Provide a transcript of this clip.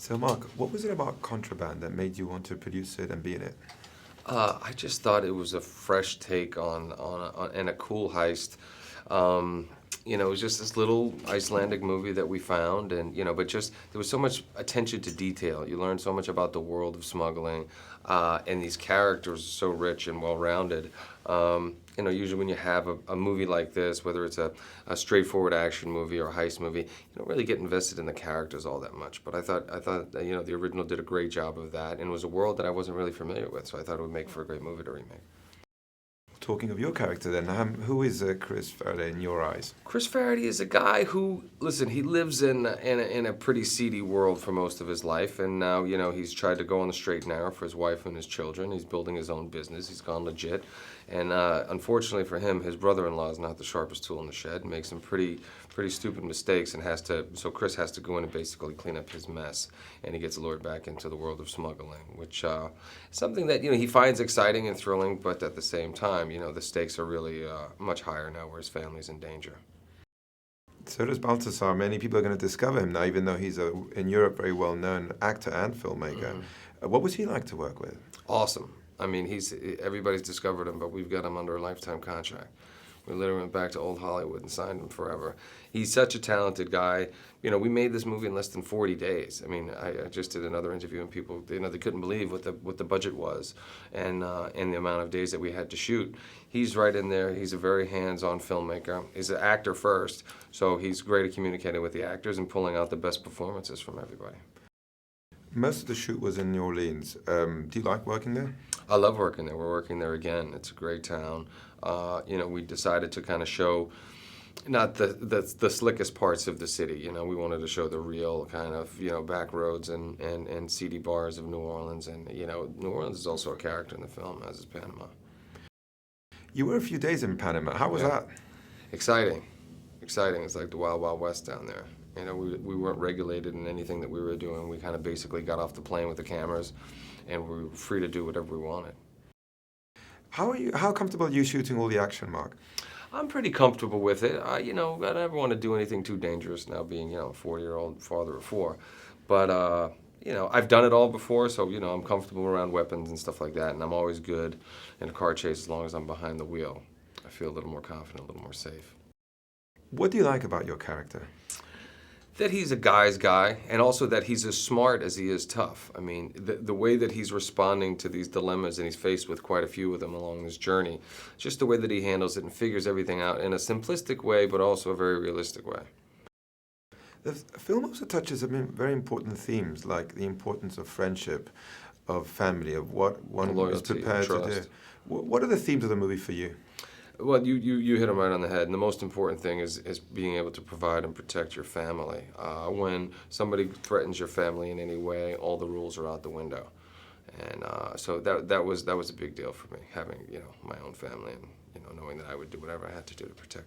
So, Mark, what was it about Contraband that made you want to produce it and be in it? I just thought it was a fresh take and a cool heist. It was just this little Icelandic movie that we found, and but just there was so much attention to detail. You learn so much about the world of smuggling, and these characters are so rich and well-rounded. Usually when you have a movie like this, whether it's a straightforward action movie or a heist movie, you don't really get invested in the characters all that much. But I thought that, the original did a great job of that, and it was a world that I wasn't really familiar with, so I thought it would make for a great movie to remake. Talking of your character, then, who is Chris Farraday in your eyes? Chris Farraday is a guy who, listen, he lives in a pretty seedy world for most of his life, and now, he's tried to go on the straight and narrow for his wife and his children. He's building his own business. He's gone legit, and unfortunately for him, his brother-in-law is not the sharpest tool in the shed. Makes some pretty stupid mistakes, and so Chris has to go in and basically clean up his mess, and he gets lured back into the world of smuggling, which is something that he finds exciting and thrilling, but at the same time, the stakes are really much higher now, where his family's in danger. So does Balthazar. Many people are going to discover him now, even though he's in Europe very well-known actor and filmmaker. Mm-hmm. What was he like to work with? Awesome. I mean, everybody's discovered him, but we've got him under a lifetime contract. We literally went back to old Hollywood and signed him forever. He's such a talented guy. We made this movie in less than 40 days. I mean, I just did another interview, and people, they couldn't believe what the budget was, and the amount of days that we had to shoot. He's right in there. He's a very hands-on filmmaker. He's an actor first, so he's great at communicating with the actors and pulling out the best performances from everybody. Most of the shoot was in New Orleans. Do you like working there? I love working there. We're working there again. It's a great town. We decided to kind of show not the slickest parts of the city. We wanted to show the real kind of, back roads and seedy bars of New Orleans. And, New Orleans is also a character in the film, as is Panama. You were a few days in Panama. How was that? Exciting. It's like the Wild Wild West down there. We weren't regulated in anything that we were doing. We kind of basically got off the plane with the cameras, and we were free to do whatever we wanted. How comfortable are you shooting all the action, Mark? I'm pretty comfortable with it. I never want to do anything too dangerous now, being, a 40-year-old father of 4. But, I've done it all before, so, I'm comfortable around weapons and stuff like that, and I'm always good in a car chase as long as I'm behind the wheel. I feel a little more confident, a little more safe. What do you like about your character? That he's a guy's guy, and also that he's as smart as he is tough. I mean, the way that he's responding to these dilemmas, and he's faced with quite a few of them along this journey, just the way that he handles it and figures everything out in a simplistic way, but also a very realistic way. The film also touches on very important themes, like the importance of friendship, of family, of what one is prepared to do. What are the themes of the movie for you? Well, you hit them right on the head, and the most important thing is being able to provide and protect your family. When somebody threatens your family in any way, all the rules are out the window, and so that was a big deal for me, having my own family, and knowing that I would do whatever I had to do to protect